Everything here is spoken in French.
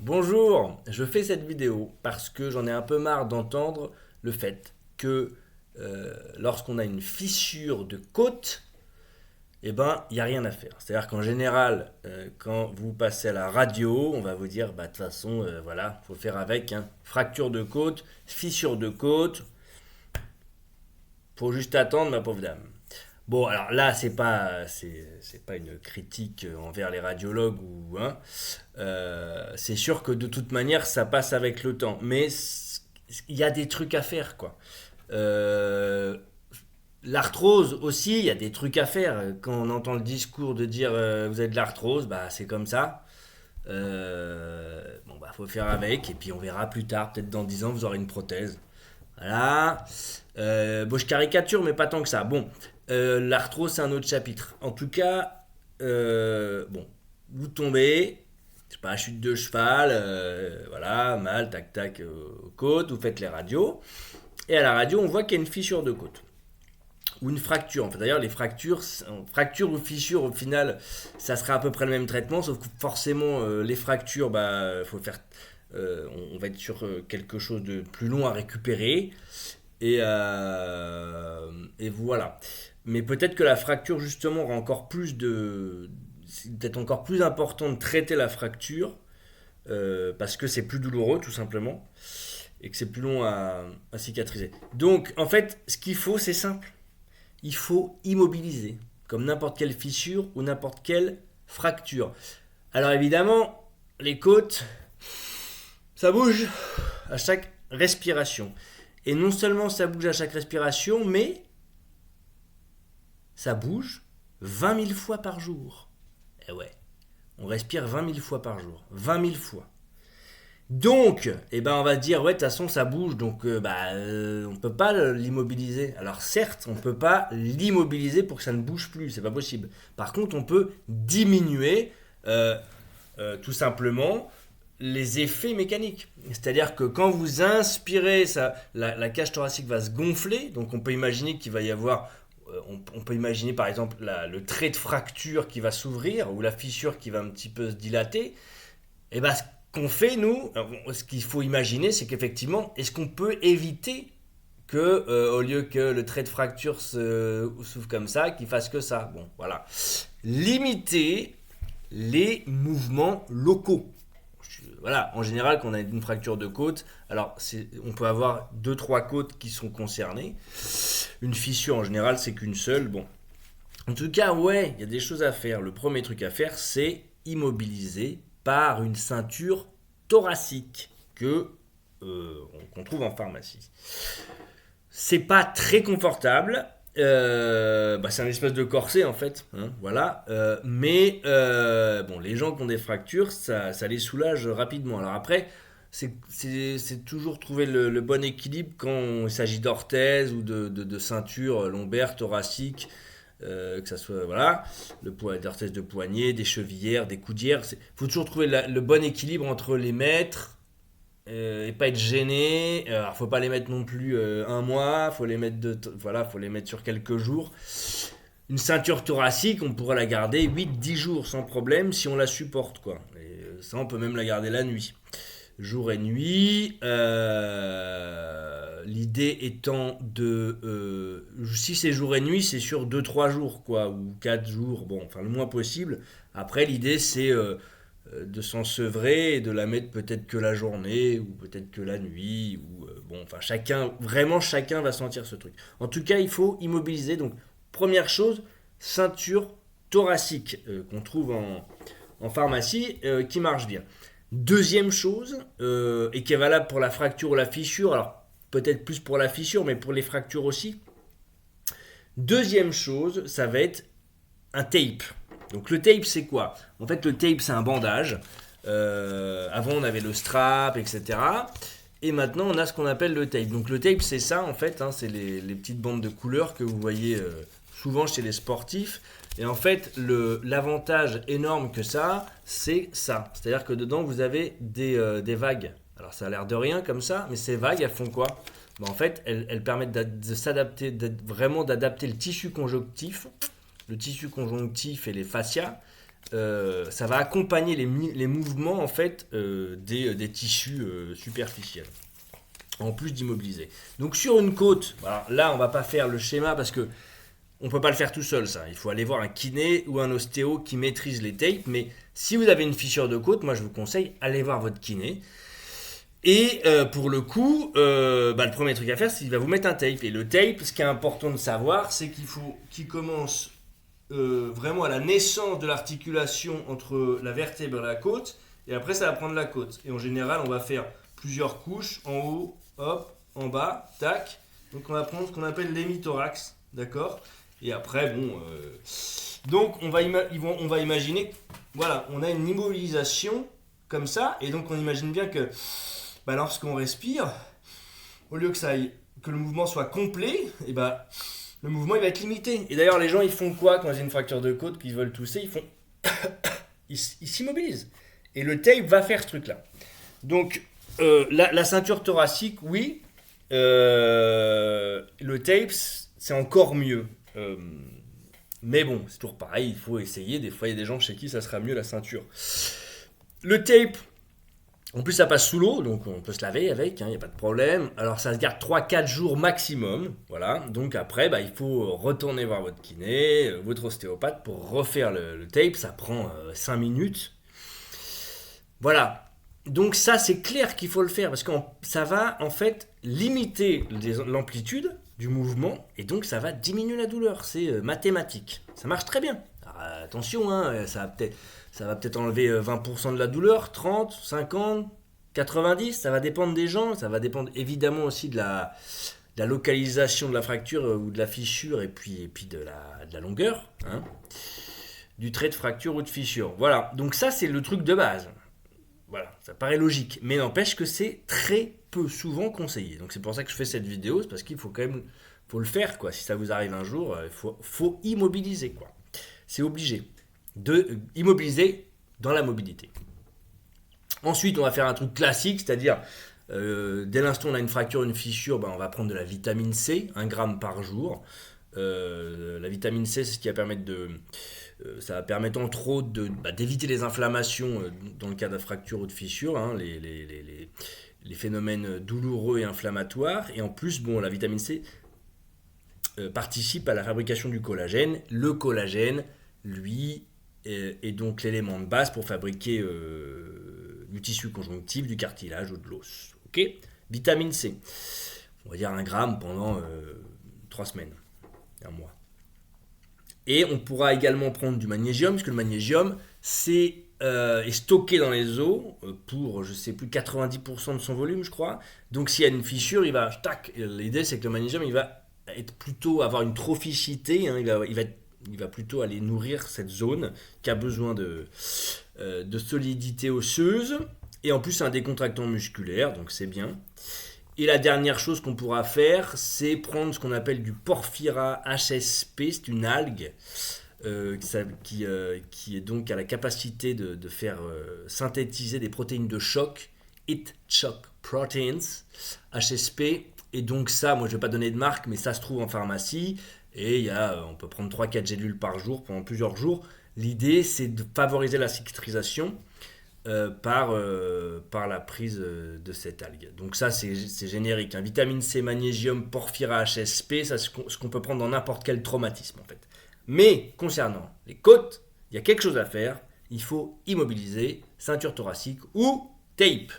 Bonjour, je fais cette vidéo parce que j'en ai un peu marre d'entendre le fait que lorsqu'on a une fissure de côte, eh ben, il n'y a rien à faire. C'est-à-dire qu'en général, quand vous passez à la radio, on va vous dire, bah, de toute façon, voilà, faut faire avec, hein. Fracture de côte, fissure de côte, faut juste attendre, ma pauvre dame. Bon, alors là, c'est pas une critique envers les radiologues ou hein. C'est sûr que de toute manière, ça passe avec le temps. Mais il y a des trucs à faire, quoi. Euh, L'arthrose aussi, il y a des trucs à faire. Quand on entend le discours de dire vous avez de l'arthrose, bah c'est comme ça. Bon, bah faut faire avec. Et puis on verra plus tard, peut-être dans 10 ans, vous aurez une prothèse. Voilà. Bon, je caricature, mais pas tant que ça. Bon, l'arthrose, c'est un autre chapitre. En tout cas, bon, vous tombez, je sais pas, chute de cheval, voilà, mal, tac, tac, côte, vous faites les radios. Et à la radio, on voit qu'il y a une fissure de côte. Ou une fracture. En fait, d'ailleurs, les fractures ou fissures, au final, ça sera à peu près le même traitement, sauf que forcément, les fractures, bah, faut faire, on va être sur quelque chose de plus long à récupérer. Et voilà. Mais peut-être que la fracture, justement, aura encore plus de. C'est peut-être encore plus important de traiter la fracture, parce que c'est plus douloureux, tout simplement, et que c'est plus long à cicatriser. Donc, en fait, ce qu'il faut, c'est simple. Il faut immobiliser, comme n'importe quelle fissure ou n'importe quelle fracture. Alors, évidemment, les côtes, ça bouge à chaque respiration. Et non seulement ça bouge à chaque respiration, mais ça bouge 20 000 fois par jour. Eh ouais, on respire 20 000 fois par jour. 20 000 fois. Donc, eh ben on va dire, ouais, de toute façon, ça bouge, donc on ne peut pas l'immobiliser. Alors certes, on ne peut pas l'immobiliser pour que ça ne bouge plus, c'est pas possible. Par contre, on peut diminuer tout simplement les effets mécaniques. C'est-à-dire que quand vous inspirez, la cage thoracique va se gonfler, donc on peut imaginer qu'il va y avoir, on peut imaginer par exemple le trait de fracture qui va s'ouvrir, ou la fissure qui va un petit peu se dilater. Et ben, ce qu'on fait, nous, ce qu'il faut imaginer, c'est qu'effectivement, est-ce qu'on peut éviter que, au lieu que le trait de fracture s'ouvre comme ça, qu'il fasse que ça. Bon, voilà. Limiter les mouvements locaux. Voilà, en général, quand on a une fracture de côte, alors on peut avoir deux trois côtes qui sont concernées. Une fissure, en général, c'est qu'une seule. Bon, en tout cas, ouais, il y a des choses à faire. Le premier truc à faire, c'est immobiliser par une ceinture thoracique qu'on trouve en pharmacie. C'est pas très confortable. C'est un espèce de corset en fait, hein, voilà. Mais bon, les gens qui ont des fractures, ça les soulage rapidement. Alors après, c'est toujours trouver le bon équilibre quand il s'agit d'orthèse ou de ceinture lombaire, thoracique, que ça soit voilà, d'orthèse de poignet, des chevillères, des coudières. Il faut toujours trouver le bon équilibre entre les mettre et pas être gêné. Alors, faut pas les mettre non plus un mois, faut les mettre voilà, faut les mettre sur quelques jours. Une ceinture thoracique, on pourra la garder 8-10 jours sans problème si on la supporte, quoi. Et ça, on peut même la garder la nuit. Jour et nuit. L'idée étant de. Si c'est jour et nuit, c'est sur 2-3 jours, quoi, ou 4 jours, bon, enfin le moins possible. Après, l'idée, c'est de s'ensevrer et de la mettre peut-être que la journée ou peut-être que la nuit ou bon enfin chacun va sentir ce truc. En tout cas, il faut immobiliser. Donc première chose, ceinture thoracique qu'on trouve en pharmacie qui marche bien. Deuxième chose et qui est valable pour la fracture ou la fissure, alors peut-être plus pour la fissure mais pour les fractures aussi. Deuxième chose, ça va être un tape. Donc le tape, c'est quoi? En fait, le tape, c'est un bandage. Avant, on avait le strap, etc. Et maintenant, on a ce qu'on appelle le tape. Donc le tape, c'est ça, en fait. Hein, c'est les petites bandes de couleur que vous voyez souvent chez les sportifs. Et en fait, l'avantage énorme que ça, c'est ça. C'est-à-dire que dedans, vous avez des vagues. Alors ça a l'air de rien comme ça, mais ces vagues, elles font quoi? En fait, elles permettent de s'adapter, vraiment d'adapter le tissu conjonctif et les fascias ça va accompagner les mouvements en fait des tissus superficiels, en plus d'immobiliser. Donc sur une côte, alors là on va pas faire le schéma parce que on peut pas le faire tout seul ça. Il faut aller voir un kiné ou un ostéo qui maîtrise les tapes. Mais si vous avez une fissure de côte, moi je vous conseille, allez voir votre kiné. Et pour le coup, le premier truc à faire, c'est qu'il va vous mettre un tape. Et le tape, ce qui est important de savoir, c'est qu'il faut qu'il commence vraiment à la naissance de l'articulation entre la vertèbre et la côte. Et après, ça va prendre la côte. Et en général, on va faire plusieurs couches, en haut, hop, en bas, tac. Donc on va prendre ce qu'on appelle l'hémithorax, d'accord ? Et après, donc on va imaginer, voilà, on a une immobilisation comme ça, et donc on imagine bien que lorsqu'on respire, au lieu que le mouvement soit complet, et le mouvement il va être limité. Et d'ailleurs, les gens ils font quoi quand ils ont une fracture de côte, qu'ils veulent tousser, ils s'immobilisent. Et le tape va faire ce truc-là. Donc la ceinture thoracique, oui, le tape c'est encore mieux. Mais bon, c'est toujours pareil, il faut essayer. Des fois, il y a des gens chez qui ça sera mieux la ceinture. Le tape, en plus, ça passe sous l'eau, donc on peut se laver avec, il n'y a pas de problème. Alors, ça se garde 3-4 jours maximum. Voilà. Donc, après, il faut retourner voir votre kiné, votre ostéopathe pour refaire le tape. Ça prend 5 minutes. Voilà. Donc, ça, c'est clair qu'il faut le faire parce que ça va en fait limiter l'amplitude du mouvement et donc ça va diminuer la douleur, c'est mathématique, ça marche très bien. Alors, attention, ça va peut-être enlever 20% de la douleur, 30, 50, 90, ça va dépendre des gens, ça va dépendre évidemment aussi de la localisation de la fracture ou de la fissure et puis de la longueur, du trait de fracture ou de fissure. Voilà, donc ça c'est le truc de base. Voilà, ça paraît logique, mais n'empêche que c'est très peu souvent conseillé. Donc c'est pour ça que je fais cette vidéo, c'est parce qu'il faut quand même le faire, quoi. Si ça vous arrive un jour, il faut immobiliser, quoi. C'est obligé de immobiliser dans la mobilité. Ensuite, on va faire un truc classique, c'est-à-dire dès l'instant où on a une fracture, une fissure, on va prendre de la vitamine C, 1 gramme par jour. La vitamine C, c'est ce qui va permettre ça va permettre entre autres d'éviter les inflammations dans le cas de fracture ou de fissure, les phénomènes douloureux et inflammatoires. Et en plus, la vitamine C participe à la fabrication du collagène. Le collagène, lui, est donc l'élément de base pour fabriquer du tissu conjonctif, du cartilage ou de l'os. Ok ? Vitamine C, on va dire 1 gramme pendant 3 semaines, 1 mois. Et on pourra également prendre du magnésium, puisque le magnésium est stocké dans les os pour, je sais plus, 90% de son volume, je crois. Donc s'il y a une fissure, l'idée c'est que le magnésium, il va avoir une trophicité, il va plutôt aller nourrir cette zone qui a besoin de solidité osseuse. Et en plus, c'est un décontractant musculaire, donc c'est bien. Et la dernière chose qu'on pourra faire, c'est prendre ce qu'on appelle du Porphyra HSP, c'est une algue qui est donc à la capacité de faire synthétiser des protéines de choc, Heat Shock Proteins, HSP. Et donc ça, moi je ne vais pas donner de marque, mais ça se trouve en pharmacie. Et on peut prendre 3-4 gélules par jour pendant plusieurs jours. L'idée, c'est de favoriser la cicatrisation par la prise de cette algue. Donc ça, c'est générique. Vitamine C, magnésium, Porphyra HSP, ça c'est ce qu'on peut prendre dans n'importe quel traumatisme en fait. Mais concernant les côtes, il y a quelque chose à faire. Il faut immobiliser, ceinture thoracique ou tape.